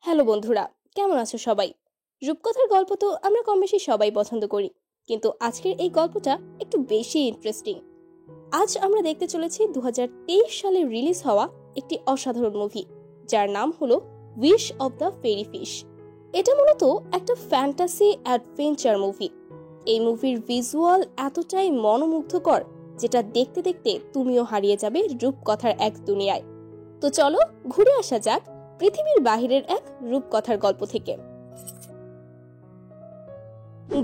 Hello বন্ধুরা, কেমন আছো সবাই? রূপকথার গল্প তো আমরা কম বেশি সবাই পছন্দ করি, কিন্তু আজকের এই গল্পটা একটু বেশি ইন্টারেস্টিং। আজ আমরা দেখতে চলেছি 2023 সালে রিলিজ হওয়া একটি অসাধারণ মুভি, যার নাম হলো Wish of the Fairy Fish. এটা মূলত একটা ফ্যান্টাসি অ্যাডভেঞ্চার মুভি। এই মুভির ভিজুয়াল এতটাই মনোমুগ্ধকর, যেটা দেখতে দেখতে তুমিও হারিয়ে যাবে রূপকথার এক দুনিয়ায়। তো চলো ঘুরে আসা যাক পৃথিবীর বাহিরের এক রূপকথার গল্প থেকে।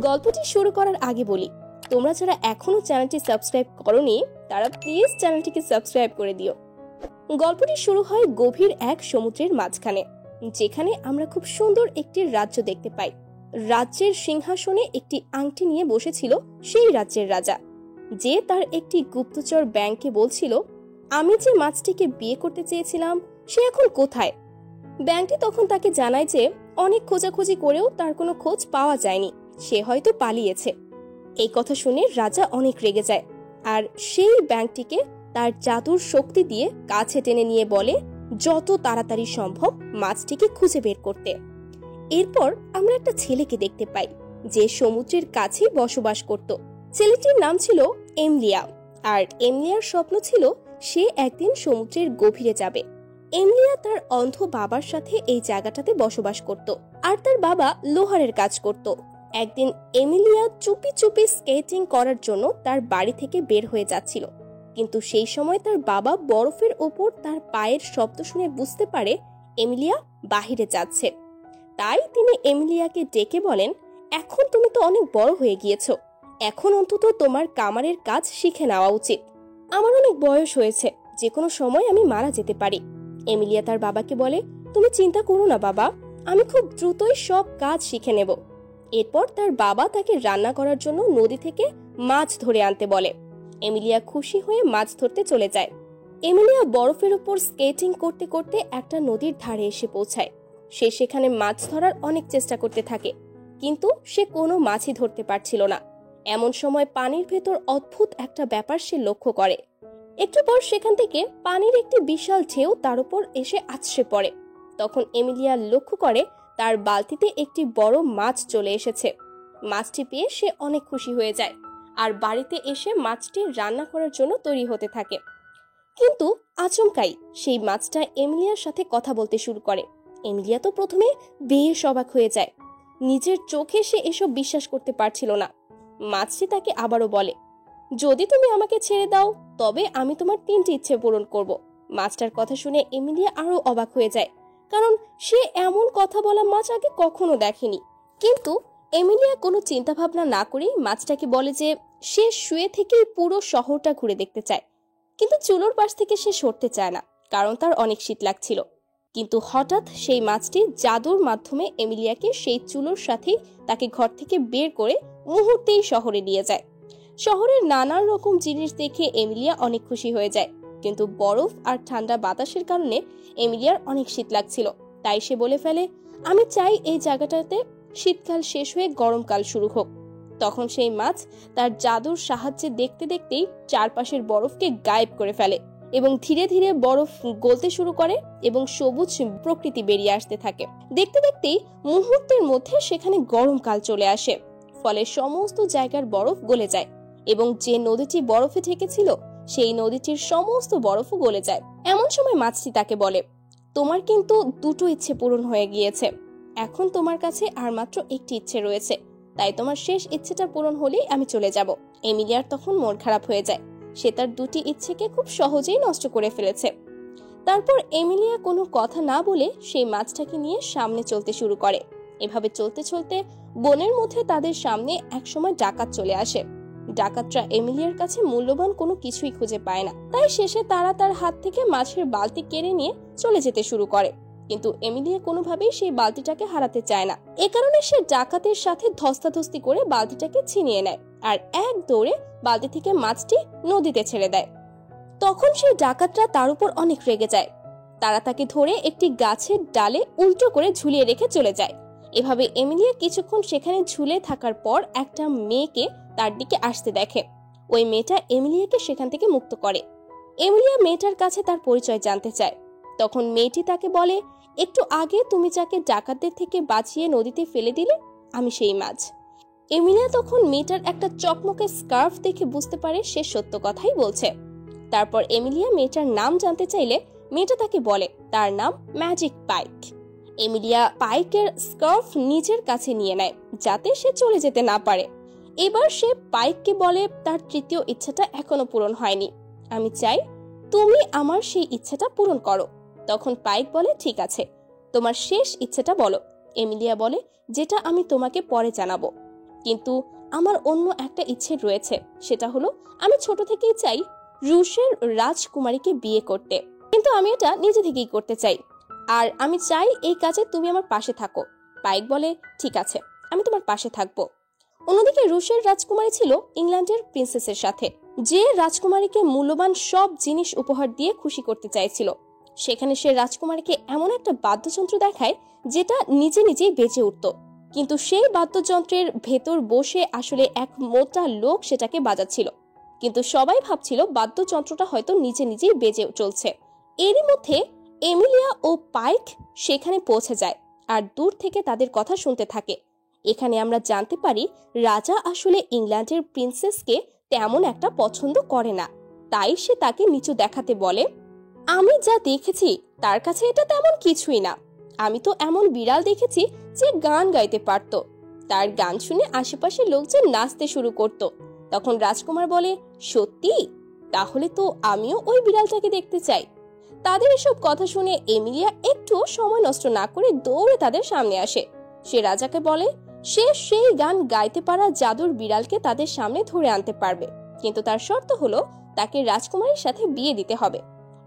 গল্পটি শুরু করার আগে বলি, তোমরা যারা এখনো চ্যানেলটি সাবস্ক্রাইব করোনি তারা প্লিজ চ্যানেলটিকে সাবস্ক্রাইব করে দিও। গল্পটি শুরু হয় গভীর এক সমুদ্রের মাঝখানে, যেখানে আমরা খুব সুন্দর একটি রাজ্য দেখতে পাই। রাজ্যের সিংহাসনে একটি আংটি নিয়ে বসেছিল সেই রাজ্যের রাজা, যে তার একটি গুপ্তচর ব্যাংকে বলছিল, আমি যে মাছটিকে বিয়ে করতে চেয়েছিলাম সে এখন কোথায়। ব্যাংকটি তখন তাকে জানায় যে অনেক খোঁজাখুঁজি করেও তার কোনো খোঁজ পাওয়া যায়নি, সে হয়তো পালিয়েছে। এই কথা শুনে রাজা অনেক রেগে যায়, আর সেই ব্যাংকটিকে তার জাদুর শক্তি দিয়ে কাছে টেনে নিয়ে বলে যত তাড়াতাড়ি সম্ভব মাছটিকে খুঁজে বের করতে। এরপর আমরা একটা ছেলেকে দেখতে পাই, যে সমুদ্রের কাছে বসবাস করত। ছেলেটির নাম ছিল এমলিয়া, আর এমলিয়ার স্বপ্ন ছিল সে একদিন সমুদ্রের গভীরে যাবে। এমলিয়া তার অন্ধ বাবার সাথে এই জায়গাটাতে বসবাস করত, আর তার বাবা লোহারের কাজ করত। একদিন এমিলিয়া চুপি চুপি স্কেটিং করার জন্য তার বাড়ি থেকে বের হয়ে যাচ্ছিল, কিন্তু সেই সময় তার বাবা বরফের ওপর তার পায়ের শব্দ শুনে বুঝতে পারে এমিলিয়া বাহিরে যাচ্ছে। তাই তিনি এমিলিয়াকে ডেকে বলেন, এখন তুমি তো অনেক বড় হয়ে গিয়েছো, এখন অন্তত তোমার কামারের কাজ শিখে নেওয়া উচিত। আমার অনেক বয়স হয়েছে, যে কোনো সময় আমি মারা যেতে পারি। এমিলিয়া তার বাবাকে বলে, তুমি চিন্তা করো না বাবা, আমি খুব দ্রুতই সব কাজ শিখে নেব। এরপর তার বাবা তাকে রান্না করার জন্য নদী থেকে মাছ ধরে আনতে বলে। এমিলিয়া খুশি হয়ে মাছ ধরতে চলে যায়। এমিলিয়া বরফের উপর স্কেটিং করতে করতে একটা নদীর ধারে এসে পৌঁছায়। সে সেখানে মাছ ধরার অনেক চেষ্টা করতে থাকে, কিন্তু সে কোনো মাছই ধরতে পারছিল না। এমন সময় পানির ভেতর অদ্ভুত একটা ব্যাপার সে লক্ষ্য করে। একটু পর সেখান থেকে পানির একটি বিশাল ঢেউ তার উপর এসে আছড়ে পড়ে। তখন এমিলিয়া লক্ষ্য করে তার বালতিতে একটি বড় মাছ চলে এসেছে। মাছটি পেয়ে সে অনেক খুশি হয়ে যায়, আর বাড়িতে এসে মাছটি রান্না করার জন্য তৈরি হতে থাকে। কিন্তু আচমকাই সেই মাছটা এমিলিয়ার সাথে কথা বলতে শুরু করে। এমিলিয়া তো প্রথমে বেশ অবাক হয়ে যায়, নিজের চোখে সে এসব বিশ্বাস করতে পারছিল না। মাছটি তাকে আবারও বলে, যদি তুমি আমাকে ছেড়ে দাও তবে আমি তোমার 3টি ইচ্ছে পূরণ করব। মাছটার কথা শুনে এমিলিয়া আরো অবাক হয়ে যায়, কারণ সে এমন কথা বলা মাছ আগে কখনো দেখেনি। কিন্তু এমিলিয়া কোনো চিন্তা ভাবনা না করেই মাছটাকে বলে যে সে শুয়ে থেকেই পুরো শহরটা ঘুরে দেখতে চায়, কিন্তু চুলোর পাশ থেকে সে সরতে চায় না, কারণ তার অনেক শীত লাগছিল। কিন্তু হঠাৎ সেই মাছটি জাদুর মাধ্যমে এমিলিয়াকে সেই চুলোর সাথেই তাকে ঘর থেকে বের করে মুহূর্তেই শহরে নিয়ে যায়। শহরের নানান রকম জিনিস দেখে এমিলিয়া অনেক খুশি হয়ে যায়, কিন্তু বরফ আর ঠান্ডা বাতাসের কারণে এমিলিয়ার অনেক শীত লাগছিল। তাই সে বলে ফেলে, আমি চাই এই জায়গাটাতে শীতকাল শেষ হয়ে গরমকাল শুরু হোক। তখন সেই মাছ তার জাদুর সাহায্যে দেখতে দেখতেই চারপাশের বরফকে গায়েব করে ফেলে, এবং ধীরে ধীরে বরফ গলতে শুরু করে এবং সবুজ প্রকৃতি বেরিয়ে আসতে থাকে। দেখতে দেখতেই মুহূর্তের মধ্যে সেখানে গরমকাল চলে আসে, ফলে সমস্ত জায়গার বরফ গলে যায়, এবং যে নদীটি বরফে ঢেকেছিল সেই নদীটির সমস্ত বরফও গলে যায়। এমন সময় মাছটি তাকে বলে, তোমার কিন্তু 2টো ইচ্ছে পূরণ হয়ে গিয়েছে, এখন তোমার কাছে আর মাত্র একটি ইচ্ছে রয়েছে, তাই তোমার শেষ ইচ্ছেটা পূরণ হলেই আমি চলে যাব। এমিলিয়ার তখন মন খারাপ হয়ে যায়, সে তার 2টি ইচ্ছেকে খুব সহজেই নষ্ট করে ফেলেছে। তারপর এমিলিয়া কোনো কথা না বলে সেই মাছটাকে নিয়ে সামনে চলতে শুরু করে। এভাবে চলতে চলতে বনের মধ্যে তাদের সামনে একসময় ডাকাত চলে আসে। ডাকাতরা এমিলিয়ার কাছে মূল্যবান কোনো কিছুই খুঁজে পায় না, তাই শেষে তারা তার হাত থেকে মাছের বালতি কেড়ে নিয়ে চলে যেতে শুরু করে। কিন্তু এমিলিয়া কোনোভাবেই সেই বালতিটাকে হারাতে চায় না। এ কারণে সে ডাকাতের সাথে ধস্তাধস্তি করে বালতিটাকে ছিনিয়ে নেয়, আর এক দৌড়ে বালতি থেকে মাছটি নদীতে ছেড়ে দেয়। তখন সেই ডাকাতরা তার উপর অনেক রেগে যায়। তারা তাকে ধরে একটি গাছের ডালে উল্টো করে ঝুলিয়ে রেখে চলে যায়। এভাবে এমিলিয়া কিছুক্ষণ সেখানে ঝুলে থাকার পর একটা মেয়েকে তার দিকে আসতে দেখে। ওই মেয়েটা এমিলিয়াকে সেখান থেকে মুক্ত করে। এমিলিয়া মেয়েটার কাছে তার পরিচয় জানতে চায়। তখন মেয়েটি তাকে বলে, একটু আগে তুমি যাকে ডাকাতদের থেকে বাঁচিয়ে নদীতে ফেলে দিলে, আমি সেই মাছ। এমিলিয়া তখন মেয়েটার একটা চকমকে স্কার্ফ দেখে বুঝতে পারে সে সত্য কথাই বলছে। তারপর এমিলিয়া মেয়েটার নাম জানতে চাইলে মেয়েটা তাকে বলে তার নাম ম্যাজিক পাইক। এমিলিয়া পাইকের স্কার্ফ নিজের কাছে নিয়ে নেয় যাতে সে চলে যেতে না পারে। এবার সে পাইককে বলে তার তৃতীয় ইচ্ছাটা এখনো পূরণ হয়নি, আমি চাই তুমি আমার সেই ইচ্ছাটা পূরণ করো। তখন পাইক বলে ঠিক আছে, তোমার শেষ ইচ্ছাটা বলো। এমিলিয়া বলে যেটা আমি তোমাকে পরে জানাবো, কিন্তু আমার অন্য একটা ইচ্ছে রয়েছে, সেটা হলো আমি ছোট থেকেই চাই রুশের রাজকুমারীকে বিয়ে করতে, কিন্তু আমি এটা নিজে থেকেই করতে চাই, আর আমি চাই এই কাজে তুমি আমার পাশে থাকো। পাইক বলে ঠিক আছে, আমি তোমার পাশে থাকবো। অন্যদিকে রুশের রাজকুমারী ছিল ইংল্যান্ডের প্রিন্সেসের সাথে, যে রাজকুমারীকে মূল্যবান সব জিনিস উপহার দিয়ে খুশি করতে চাইছিল। সেখানে সে রাজকুমারীকে এমন একটা বাদ্যযন্ত্র দেখায় যেটা নিজে নিজেই বেজে উঠত, কিন্তু সেই বাদ্যযন্ত্রের ভেতর বসে আসলে এক মোটা লোক সেটাকে বাজাচ্ছিল, কিন্তু সবাই ভাবছিল বাদ্যযন্ত্রটা হয়তো নিজে নিজেই বেজে চলছে। এরই মধ্যে এমিলিয়া ও পাইক সেখানে পৌঁছে যায় আর দূর থেকে তাদের কথা শুনতে থাকে। এখানে আমরা জানতে পারি রাজা আসলে ইংল্যান্ডের প্রিন্সেসকে তেমন একটা পছন্দ করে না, তাই সে তাকে নিচু দেখাতে বলে, আমি যা দেখেছি তার কাছে এটা তেমন কিছুই না। আমি তো এমন বিড়াল দেখেছি যে গান গাইতে পারত, তার গান শুনে আশেপাশের লোকজন নাচতে শুরু করত। তখন রাজকুমার বলে সত্যি, তাহলে তো আমিও ওই বিড়ালটাকে দেখতে চাই। তাদের এসব কথা শুনে এমিলিয়া একটু সময় নষ্ট না করে দৌড়ে তাদের সামনে আসে। সে রাজাকে বলে সে সেই গান গাইতে পারা জাদুর বিড়ালকে তাদের সামনে ধরে আনতে পারবে, কিন্তু তার শর্ত হলো তাকে রাজকুমারীর সাথে বিয়ে দিতে হবে।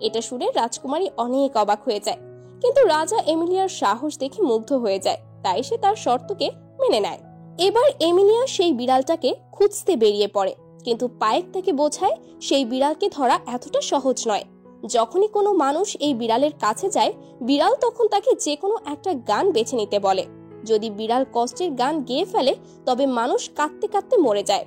এটা শুনে রাজকুমারী অনেক অবাক হয়ে যায়, কিন্তু রাজা এমিলিয়ার সাহস দেখে মুগ্ধ হয়ে যায়, তাই সে তার শর্তকে মেনে নেয়। এবার এমিলিয়া সেই বিড়ালটাকে খুঁজতে বেরিয়ে পড়ে, কিন্তু পাইক তাকে বোঝায় সেই বিড়ালকে ধরা এতটা সহজ নয়। যখনই কোনো মানুষ এই বিড়ালের কাছে যায়, বিড়াল তখন তাকে যে কোনো একটা গান বেছে নিতে বলে। যদি বিড়াল কষ্টের গান গেয়ে ফেলে তবে মানুষ কাঁদতে কাঁদতে মরে যায়,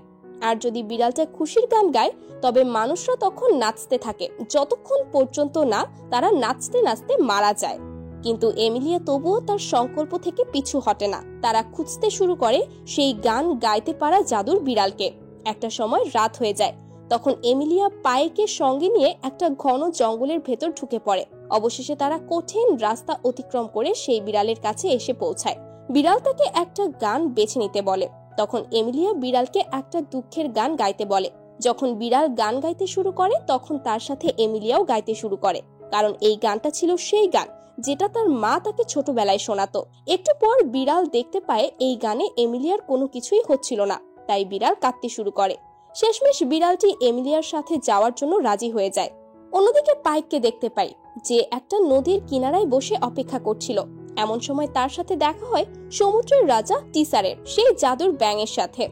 আর যদি বিড়ালটা খুশির গান গায় তবে মানুষরা তখন নাচতে থাকে যতক্ষণ পর্যন্ত না তারা নাচতে নাচতে মারা যায়। কিন্তু এমিলিয়া তবুও তার সংকল্প থেকে পিছু হটে না। তারা খুঁজতে শুরু করে সেই গান গাইতে পারা জাদুর বিড়ালকে। একটা সময় রাত হয়ে যায়, তখন এমিলিয়া পাইকে সঙ্গে নিয়ে একটা ঘন জঙ্গলের ভেতর ঢুকে পড়ে। অবশেষে তারা কঠিন রাস্তা অতিক্রম করে সেই বিড়ালের কাছে এসে পৌঁছায়। বিড়াল তাকে একটা গান বেছে নিতে বলে। তখন এমিলিয়া বিড়ালকে একটা দুঃখের গান গাইতে বলে। যখন বিড়াল গান গাইতে শুরু করে তখন তার সাথে এমিলিয়াও গাইতে শুরু করে, কারণ এই গানটা ছিল সেই গান যেটা তার মা তাকে ছোটবেলায় শোনাতো। একটু পর বিড়াল দেখতে পায় এই গানে এমিলিয়ার কোনো কিছুই হচ্ছিল না, তাই বিড়াল কাঁদতে শুরু করে। শেষমেশ বিড়ালটি এমিলিয়ার সাথে যাওয়ার জন্য রাজি হয়ে যায়। অন্যদিকে পাইককে দেখতে পাই যে একটা নদীর কিনারায় বসে অপেক্ষা করছিল। এমন সময় তার সাথে দেখা হয় সমুদ্রের রাজা টিসারের সেই জাদুর ব্যাঙের সাথে।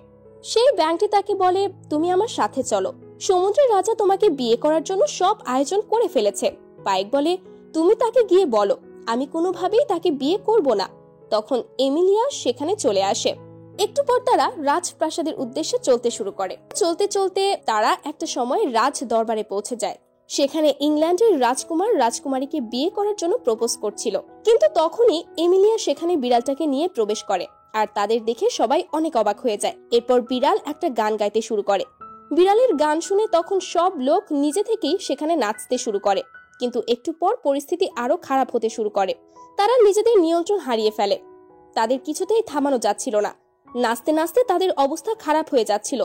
সেই ব্যাঙটি তাকে বলে তুমি আমার সাথে চলো, সমুদ্রের রাজা তোমাকে বিয়ে করার জন্য সব আয়োজন করে ফেলেছে। পাইক বলে তুমি তাকে গিয়ে বলো আমি কোনোভাবেই তাকে বিয়ে করব না। তখন এমিলিয়া সেখানে চলে আসে। একটু পর তারা রাজপ্রাসাদের উদ্দেশ্যে চলতে শুরু করে। চলতে চলতে তারা একটা সময় রাজ দরবারে পৌঁছে যায়। সেখানে ইংল্যান্ডের রাজকুমার রাজকুমারীকে বিয়ে করার জন্য প্রপোজ করছিল, কিন্তু তখনই এমিলিয়া সেখানে বিড়ালটাকে নিয়ে প্রবেশ করে, আর তাদের দেখে সবাই অনেক অবাক হয়ে যায়। এরপর বিড়াল একটা গান গাইতে শুরু করে। বিড়ালের গান শুনে তখন সব লোক নিজে থেকেই সেখানে নাচতে শুরু করে, কিন্তু একটু পর পরিস্থিতি আরো খারাপ হতে শুরু করে। তারা নিজেদের নিয়ন্ত্রণ হারিয়ে ফেলে, তাদের কিছুতেই থামানো যাচ্ছিল না। নাচতে নাচতে তাদের অবস্থা খারাপ হয়ে যাচ্ছিল,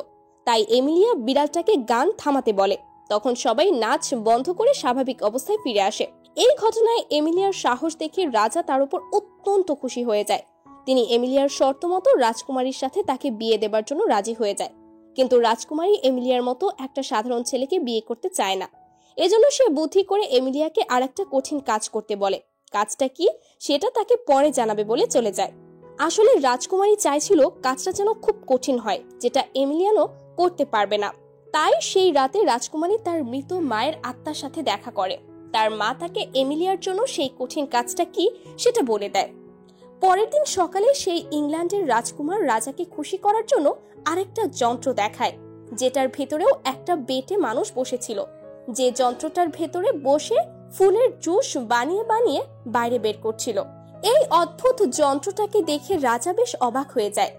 তাই এমিলিয়া বিড়ালটাকে গান থামাতে বলে। তখন সবাই নাচ বন্ধ করে স্বাভাবিক অবস্থায় ফিরে আসে। এই ঘটনায় এমিলিয়ার সাহস দেখে রাজা তার উপর অত্যন্ত খুশি হয়ে যায়। তিনি এমিলিয়ার শর্ত মতো রাজকুমারীর সাথে তাকে বিয়ে দেবার জন্য রাজি হয়ে যায়, কিন্তু রাজকুমারী এমিলিয়ার মতো একটা সাধারণ ছেলেকে বিয়ে করতে চায় না। এজন্য সে বুদ্ধি করে এমিলিয়াকে আরেকটা কঠিন কাজ করতে বলে। কাজটা কি সেটা তাকে পরে জানাবে বলে চলে যায়। আসলে রাজকুমারী চাইছিল কাজটা যেন খুব কঠিন হয়, যেটা এমিলিয়ানো করতে পারবে না। তাই সেই রাতে রাজকুমারী তার মৃত মায়ের আত্মার সাথে দেখা করে। তার মা তাকে এমিলিয়ার জন্য সেই কঠিন কাজটা কি সেটা বলে দেয়। পরের দিন সকালে সেই ইংল্যান্ডের রাজকুমার রাজাকে খুশি করার জন্য আরেকটা যন্ত্র দেখায়, যেটার ভেতরেও একটা বেটে মানুষ বসেছিল। যে যন্ত্রটার ভেতরে বসে ফুলের জুস বানিয়ে বানিয়ে বাইরে বের করছিল। এই অদ্ভুত যন্ত্রটাকে দেখে রাজা বেশ অবাক হয়ে যায়।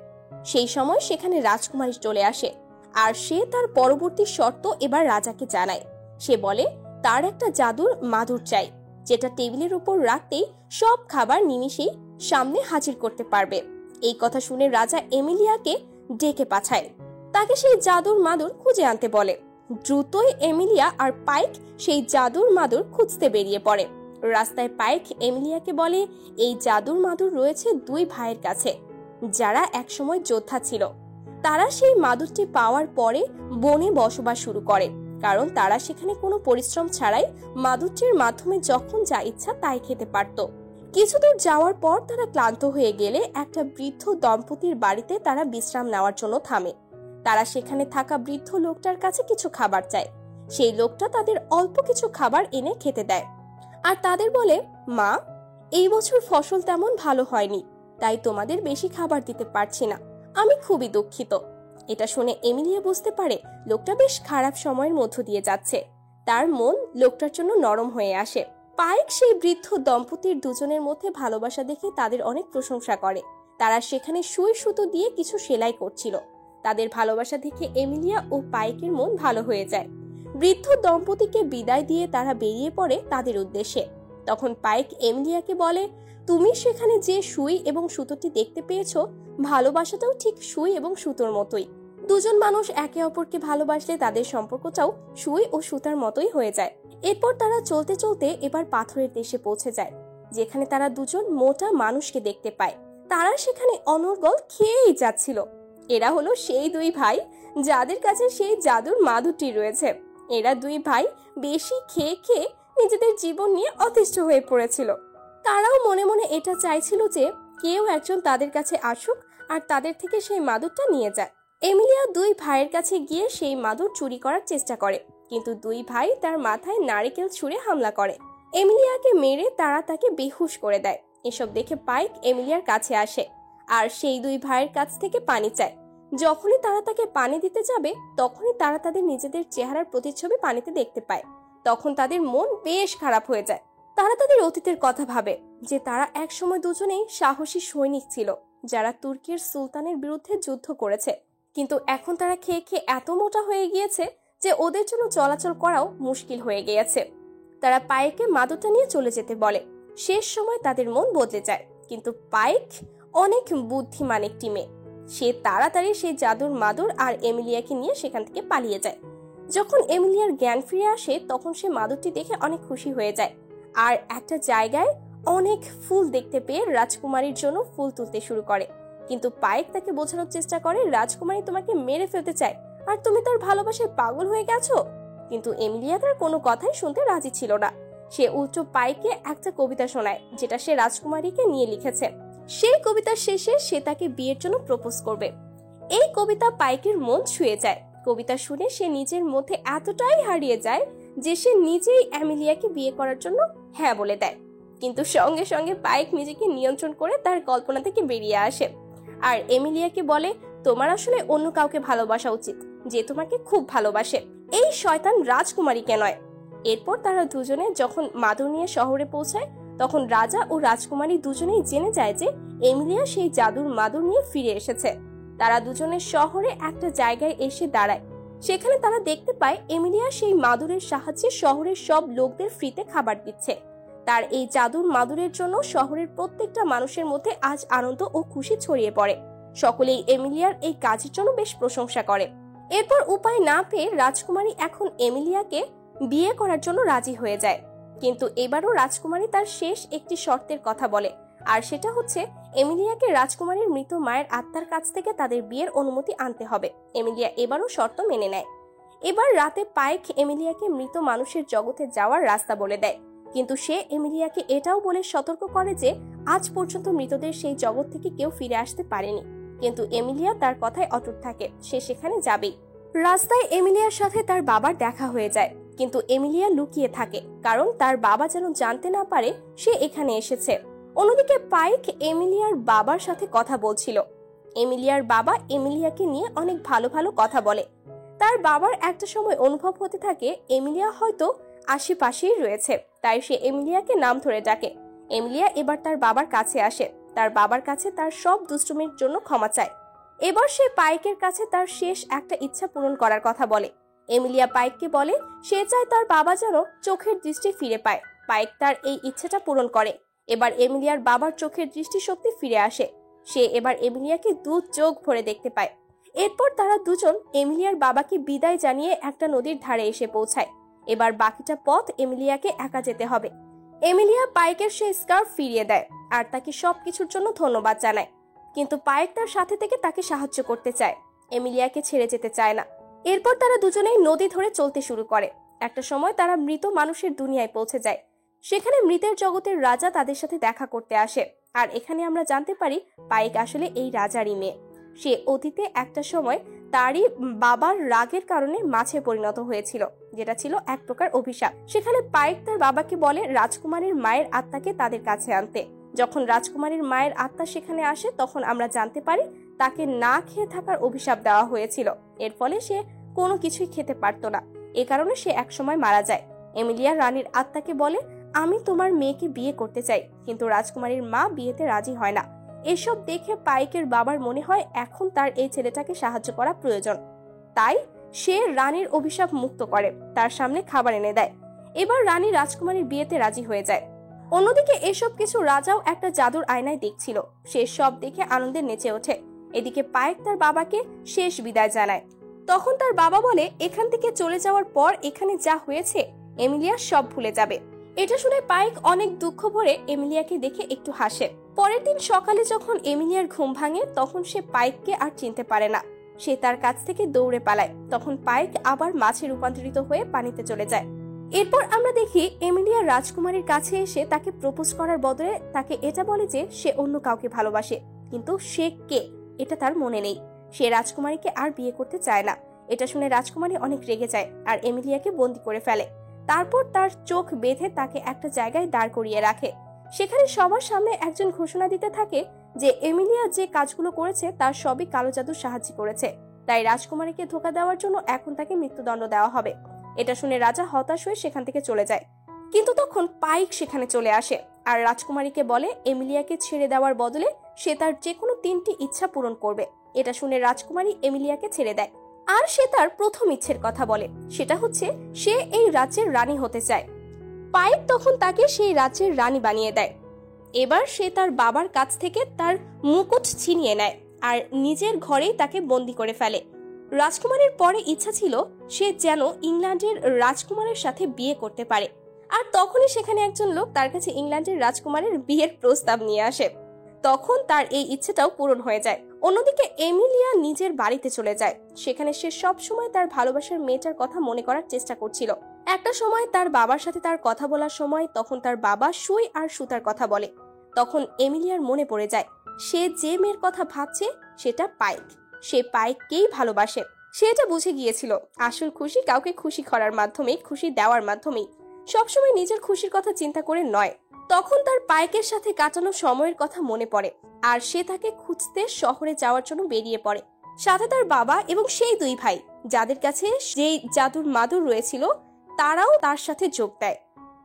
সেই সময় সেখানে রাজকুমারী চলে আসে আর সে তার পরবর্তী শর্ত এবার রাজাকে জানায়। সে বলে তার একটা জাদুর মাদুর চাই, যেটা টেবিলের উপর রাখতেই সব খাবার নিমিষেই সামনে হাজির করতে পারবে। এই কথা শুনে রাজা এমিলিয়াকে ডেকে পাঠায়, তাকে সেই জাদুর মাদুর খুঁজে আনতে বলে। দ্রুতই এমিলিয়া আর পাইক সেই জাদুর মাদুর খুঁজতে বেরিয়ে পড়ে। রাস্তায় পাইক এমিলিয়াকে বলে এই জাদুর মাদুর রয়েছে দুই ভাইয়ের কাছে, যারা একসময় যোদ্ধা ছিল। তারা সেই মাদুরটি পাওয়ার পরে বনে বসবাস শুরু করে, কারণ তারা সেখানে কোনো পরিশ্রম ছাড়াই মাদুরটির মাধ্যমে যখন যা ইচ্ছা তাই খেতে পারত। কিছু দূর যাওয়ার পর তারা ক্লান্ত হয়ে গেলে একটা বৃদ্ধ দম্পতির বাড়িতে তারা বিশ্রাম নেওয়ার জন্য থামে। তারা সেখানে থাকা বৃদ্ধ লোকটার কাছে কিছু খাবার চায়। সেই লোকটা তাদের অল্প কিছু খাবার এনে খেতে দেয় আর তাদের বলে, মা, এই বছর ফসল তেমন ভালো হয়নি, তাই তোমাদের বেশি খাবার দিতে পারছি না, আমি খুবই দুঃখিত। এটা শুনে এমিলিয়া বুঝতে পারে লোকটা বেশ খারাপ সময়ের মধ্য দিয়ে যাচ্ছে। তার মন লোকটার জন্য নরম হয়ে আসে। পাইক সেই বৃদ্ধ দম্পতির দুজনের মধ্যে ভালোবাসা দেখে তাদের অনেক প্রশংসা করে। তারা সেখানে সুই সুতো দিয়ে কিছু সেলাই করছিল। তাদের ভালোবাসা দেখে এমিলিয়া ও পাইকের মন ভালো হয়ে যায়। বৃদ্ধ দম্পতিকে বিদায় দিয়ে তারা বেরিয়ে পড়ে তাদের উদ্দেশ্যে। তখন পাইক এমিলিয়াকে বলে, তুমি সেখানে যে সুই এবং সুতোটি দেখতে পেয়েছো, ভালোবাসাটাও ঠিক সুই এবং সুতোর মতোই। দুজন মানুষ একে অপরকে ভালোবাসলে তাদের সম্পর্কটাও সুই ও সুতার মতোই হয়ে যায়। এরপর তারা চলতে চলতে এবার পাথরের দেশে পৌঁছে যায়, যেখানে তারা দুজন মোটা মানুষকে দেখতে পায়। তারা সেখানে অনর্গল খেয়েই যাচ্ছিল। এরা হলো সেই দুই ভাই যাদের কাছে সেই জাদুর মাদুরটি রয়েছে। এরা দুই ভাই বেশি খেয়ে খেয়ে নিজেদের জীবন নিয়ে অতিষ্ঠ হয়ে পড়েছিল। তারাও মনে মনে এটা চাইছিল যে কেউ একজন তাদের কাছে আসুক আর তাদের থেকে সেই মাদুরটা নিয়ে যায়। এমিলিয়া দুই ভাইয়ের কাছে গিয়ে সেই মাদুর চুরি করার চেষ্টা করে, কিন্তু দুই ভাই তার মাথায় নারিকেল ছুঁড়ে হামলা করে। এমিলিয়াকে মেরে তারা তাকে বেহুশ করে দেয়। এসব দেখে পাইক এমিলিয়ার কাছে আসে আর সেই দুই ভাইয়ের কাছ থেকে পানি চায়। যখনই তারা তাকে পানি দিতে যাবে, তখনই তারা তাদের নিজেদের চেহারার প্রতিচ্ছবি পানিতে দেখতে পায়। তখন তাদের মন বেশ খারাপ হয়ে যায়। তারা তাদের অতীতের কথা ভাবে যে তারা একসময় দুজনেই সাহসী সৈনিক ছিল, যারা তুর্কির সুলতানের বিরুদ্ধে যুদ্ধ করেছে। কিন্তু এখন তারা খেয়ে খেয়ে এত মোটা হয়ে গিয়েছে যে ওদের জন্য চলাচল করাও মুশকিল হয়ে গিয়েছে। তারা পাইককে মাদুরটা নিয়ে চলে যেতে বলে। শেষ সময় তাদের মন বদলে যায়, কিন্তু পাইক অনেক বুদ্ধিমান একটি মেয়ে। সে তাড়াতাড়ি সেই জাদুর মাদুর আর এমিলিয়াকে নিয়ে সেখান থেকে পালিয়ে যায়। যখন এমিলিয়ার জ্ঞান ফিরে আসে, তখন সে মাদুরটি দেখে অনেক খুশি হয়ে যায় আর একটা জায়গায় অনেক ফুল দেখতে পেয়ে রাজকুমারীর জন্য ফুল তুলতে শুরু করে। কিন্তু পাইক তাকে বোঝানোর চেষ্টা করে রাজকুমারী তোমাকে মেরে ফেলতে চায় আর তুমি তার ভালোবাসায় পাগল হয়ে গেছো। কিন্তু এমিলিয়া তার কোনো কথাই শুনতে রাজি ছিল না। সে উল্টো পাইককে একটা কবিতা শোনায়, যেটা সে রাজকুমারীকে নিয়ে লিখেছে। সেই কবিতার শেষে সে তাকে বিয়ের জন্য প্রপোজ করবে। এই কবিতা পাইকের মন ছুঁয়ে যায়। কবিতা শুনে সে নিজের মধ্যে এতটাই হারিয়ে যায় যে সে নিজেই এমিলিয়াকে বিয়ে করার জন্য হ্যাঁ বলে দেয়। কিন্তু সঙ্গে সঙ্গে পাইক নিজেকে নিয়ন্ত্রণ করে তার কল্পনা থেকে বেরিয়ে আসে আর এমিলিয়াকে বলে, তোমার আসলে অন্য কাউকে ভালোবাসা উচিত, যে তোমাকে খুব ভালোবাসে, এই শয়তান রাজকুমারীকে নয়। এরপর তারা দুজনে যখন মাদুর নিয়ে শহরে পৌঁছায়, তখন রাজা ও রাজকুমারী দুজনেই জেনে যায় যে এমিলিয়া সেই জাদুর মাদুর নিয়ে ফিরে এসেছে। তারা দুজনে শহরে একটা জায়গায় এসে দাঁড়ায়। সেখানে তারা দেখতে পায় এমিলিয়া সেই মাদুরের সাহায্যে শহরের সব লোকদের ফ্রিতে খাবার দিচ্ছে। তার এই জাদুর মাদুরের জন্য শহরের প্রত্যেকটা মানুষের মধ্যে আজ আনন্দ ও খুশি ছড়িয়ে পড়ে। সকলেই এমিলিয়ার এই কাজের জন্য বেশ প্রশংসা করে। এরপর উপায় না পেয়ে রাজকুমারী এখন এমিলিয়াকে বিয়ে করার জন্য রাজি হয়ে যায়। কিন্তু এবারও রাজকুমারী তার শেষ একটি শর্তের কথা বলে, আর সেটা হচ্ছে এমিলিয়াকে রাজকুমারীর মৃত মায়ের আত্মার কাছ থেকে তাদের বিয়ের অনুমতি আনতে হবে। এমিলিয়া এবারও শর্ত মেনে নেয়। এবার রাতে পাইক এমিলিয়াকে মৃত মানুষের জগতে যাওয়ার রাস্তা বলে দেয়, কিন্তু সে এমিলিয়াকে এটাও বলে সতর্ক করে যে আজ পর্যন্ত মৃতদের সেই জগৎ থেকে কেউ ফিরে আসতে পারেনি। কিন্তু এমিলিয়া তার কথায় অটুট থাকে, সে সেখানে যাবেই। রাস্তায় এমিলিয়ার সাথে তার বাবার দেখা হয়ে যায়, কিন্তু এমিলিয়া লুকিয়ে থাকে, কারণ তার বাবা যেন জানতে না পারে সে এখানে এসেছে। অন্যদিকে পাইক এমিলিয়ার বাবার সাথে কথা বলছিল। এমিলিয়ার বাবা এমিলিয়াকে নিয়ে অনেক ভালো ভালো কথা বলে। তার বাবার একটা সময় অনুভব হতে থাকে এমিলিয়া হয়তো আশেপাশেই রয়েছে, তাই সে এমিলিয়াকে নাম ধরে ডাকে। এমিলিয়া এবার তার বাবার কাছে আসে, তার বাবার কাছে তার সব দুষ্টুমির জন্য ক্ষমা চায়। এবার সে পাইকের কাছে তার শেষ একটা ইচ্ছা পূরণ করার কথা বলে। এমিলিয়া পাইককে বলে সে চায় তার বাবা যেন চোখের দৃষ্টি ফিরে পায়। পাইক তার এই ইচ্ছেটা পূরণ করে। এবার এমিলিয়ার বাবার চোখের দৃষ্টিশক্তি ফিরে আসে। সে এবার এমিলিয়াকে দু চোখ ভরে দেখতে পায়। এরপর তারা দুজন এমিলিয়ার বাবাকে বিদায় জানিয়ে একটা নদীর ধারে এসে পৌঁছায়। এবার বাকিটা পথ এমিলিয়াকে একা যেতে হবে। এমিলিয়া পাইকের সে স্কার্ফ ফিরিয়ে দেয় আর তাকে সবকিছুর জন্য ধন্যবাদ জানায়, কিন্তু পাইক তার সাথে থেকে তাকে সাহায্য করতে চায়, এমিলিয়াকে ছেড়ে যেতে চায় না। এরপর তারা দুজনেই নদী ধরে চলতে শুরু করে। একটা সময় তারা মৃত মানুষের দুনিয়ায় পৌঁছে যায়। সেখানে মৃতের জগতের রাজা তাদের সাথে দেখা করতে আসে। আর এখানে আমরা জানতে পারি পাইক আসলে এই রাজারই মেয়ে। সে অতীতে একটা সময় তারই বাবার রাগের কারণে মাছে পরিণত হয়েছিল, যেটা ছিল এক প্রকার অভিশাপ। সেখানে পাইক তার বাবাকে বলে রাজকুমারীর মায়ের আত্মাকে তাদের কাছে আনতে। যখন রাজকুমারীর মায়ের আত্মা সেখানে আসে তখন আমরা জানতে পারি তাকে না খেয়ে থাকার অভিশাপ দেওয়া হয়েছিল। এর ফলে সে কোনো কিছুই খেতে পারতো না, এ কারণে সে একসময় মারা যায়। এমিলিয়া রানীর আত্মাকে বলে আমি তোমার মেয়েকে বিয়ে করতে চাই, কিন্তু রাজকুমারীর মা বিয়েতে রাজি হয় না। এসব দেখে পাইকের বাবার মনে হয় এখন তার এই ছেলেটাকে সাহায্য করা প্রয়োজন, তাই সে রানীর অভিশাপ মুক্ত করে, তার সামনে খাবার এনে দেয়। এবার রানী রাজকুমারীর বিয়েতে রাজি হয়ে যায়। অন্যদিকে এসব কিছু রাজাও একটা জাদুর আয়নায় দেখছিল, সে সব দেখে আনন্দে নেচে ওঠে। এদিকে পাইক তার বাবাকে শেষ বিদায় জানায়। তখন তার বাবা বলে এখান থেকে চলে যাওয়ার পর এখানে যা হয়েছে এমিলিয়া সব ভুলে যাবে। এটা শুনে পাইক অনেক দুঃখ ভরে এমিলিয়াকে দেখে একটু হাসে। পরের দিন সকালে যখন এমিলিয়ার ঘুম ভাঙে তখন সে পাইককে আর চিনতে পারে না। সে তার কাছ থেকে দৌড়ে পালায়। তখন পাইক আবার মাছে রূপান্তরিত হয়ে পানিতে চলে যায়। এরপর আমরা দেখি এমিলিয়া রাজকুমারীর কাছে এসে তাকে প্রপোজ করার বদলে তাকে এটা বলে যে সে অন্য কাউকে ভালোবাসে, কিন্তু সে কে এটা তার মনে নেই। সে রাজকুমারীকে আর বিয়ে করতে চায় না। এটা শুনে রাজকুমারী অনেক রেগে যায় আর এমিলিয়াকে বন্দি করে ফেলে। তারপর তার চোখ বেঁধে তাকে একটা জায়গায় দাঁড় করিয়ে রাখে। সেখানে সবার সামনে একজন ঘোষণা দিতে থাকে যে এমিলিয়া যে কাজগুলো করেছে তার সবই কালো জাদুর সাহায্য করেছে, তাই রাজকুমারীকে ধোঁকা দেওয়ার জন্য এখন তাকে মৃত্যুদণ্ড দেওয়া হবে। এটা শুনে রাজা হতাশ হয়ে সেখান থেকে চলে যায়। কিন্তু তখন পাইক সেখানে চলে আসে আর রাজকুমারীকে বলে এমিলিয়াকে ছেড়ে দেওয়ার বদলে সে তার যে কোনো 3টি ইচ্ছা পূরণ করবে। এটা শুনে রাজকুমারী এমিলিয়াকে ছেড়ে দেয় আর সে তার প্রথম ইচ্ছের কথা বলে, সেটা হচ্ছে সে এই রাজ্যের রানী হতে চায়। পাইক তখন তাকে সেই রাজ্যের রানী বানিয়ে দেয়। এবার সে তার বাবার কাছ থেকে তার মুকুট ছিনিয়ে নেয় আর নিজের ঘরেই তাকে বন্দি করে ফেলে। রাজকুমারীর পরে ইচ্ছা ছিল সে যেন ইংল্যান্ডের রাজকুমারের সাথে বিয়ে করতে পারে, আর তখনই সেখানে একজন লোক তার কাছে ইংল্যান্ডের রাজকুমারের বিয়ের প্রস্তাব নিয়ে আসে। তখন তার এই ইচ্ছেটাও পূরণ হয়ে যায়। অন্যদিকে এমিলিয়া নিজের বাড়িতে চলে যায়। সেখানে সে সব সময় তার ভালোবাসার মেয়েটার কথা মনে করার চেষ্টা করছিল। একটা সময় তার বাবার সাথে তার কথা বলার সময় তখন তার বাবা সুই আর সুতার কথা বলে। তখন এমিলিয়ার মনে পড়ে যায় সে যে মেয়ের কথা ভাবছে সেটা পাইক। সে পাইককেই ভালোবাসে। সে এটা বুঝে গিয়েছিল আসল খুশি কাউকে খুশি করার মাধ্যমে, খুশি দেওয়ার মাধ্যমেই, সবসময় নিজের খুশির কথা চিন্তা করে নয়। তখন তার পাইকের সাথে কাটানো সময়ের কথা মনে পড়ে আর সে তাকে খুঁজতে শহরে যাওয়ার জন্য বেরিয়ে পড়ে। সাথে তার বাবা এবং সেই 2 ভাই যাদের কাছে যেই জাদুর মাদুর রয়েছিল তারাও তার সাথে যোগ দেয়।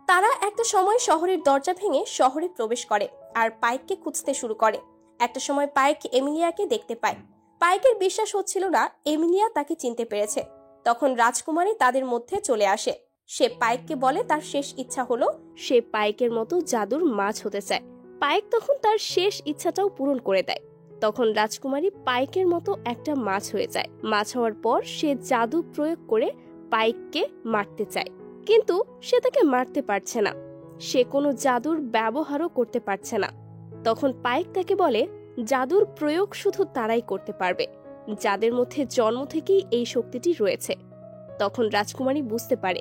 তারা একটা সময় শহরের দরজা ভেঙে শহরে প্রবেশ করে আর পাইককে খুঁজতে শুরু করে। একটা সময় পাইক এমিলিয়াকে দেখতে পায়। পাইকের বিশ্বাস হচ্ছিল না এমিলিয়া তাকে চিনতে পেরেছে। তখন রাজকুমারী তাদের মধ্যে চলে আসে। সে পাইককে বলে তার শেষ ইচ্ছা হলো সে পাইকের মতো জাদুর মাছ হতে চায়। পাইক তখন তার শেষ ইচ্ছাটাও পূরণ করে দেয়। তখন রাজকুমারী পাইকের মতো একটা মাছ হয়ে যায়। মাছ হওয়ার পর সে জাদু প্রয়োগ করে পাইককে মারতে চায়, কিন্তু সে তাকে মারতে পারছে না। সে কোনো জাদুর ব্যবহারও করতে পারছে না। তখন পাইক তাকে বলে জাদুর প্রয়োগ শুধু তারাই করতে পারবে যাদের মধ্যে জন্ম থেকেই এই শক্তিটি রয়েছে। তখন রাজকুমারী বুঝতে পারে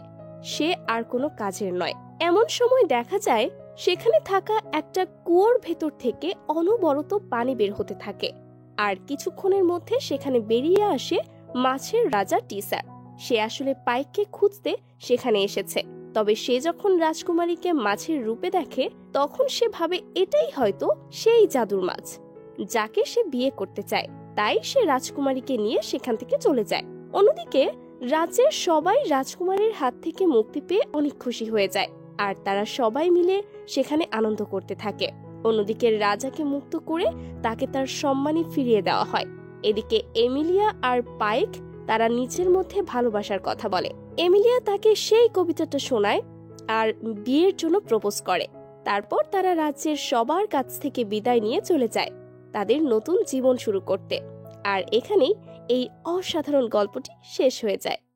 সে আর কোনো কাজের নয়। এমন সময় দেখা যায় সেখানে থাকা একটা কুয়োর ভেতর থেকে অনবরত পানি বের হতে থাকে, আর কিছুক্ষণের মধ্যে সেখানে বেরিয়ে আসে মাছের রাজা টিসার। সে আসলে পাইককে খুঁজতে সেখানে এসেছে। তবে সে যখন রাজকুমারীকে মাছের রূপে দেখে তখন সে ভাবে এটাই হয়তো সেই জাদুর মাছ যাকে সে বিয়ে করতে চায়। তাই সে রাজকুমারীকে নিয়ে সেখান থেকে চলে যায়। অন্যদিকে রাজ্যের সবাই রাজকুমারের হাত থেকে মুক্তি পেয়ে অনেক খুশি হয়ে যায়, আর তারা সবাই মিলে সেখানে আনন্দ করতে থাকে। অন্যদিকে রাজাকে মুক্ত করে তাকে তার সম্মানে ফিরিয়ে দেওয়া হয়। এদিকে এমিলিয়া আর পাইক তারা নিজের মধ্যে ভালোবাসার কথা বলে। এমিলিয়া তাকে সেই কবিতাটা শোনায় আর বিয়ের জন্য প্রপোজ করে। তারপর তারা রাজ্যের সবার কাছ থেকে বিদায় নিয়ে চলে যায় তাদের নতুন জীবন শুরু করতে। আর এখানেই এই অসাধারণ গল্পটি শেষ হয়ে যায়।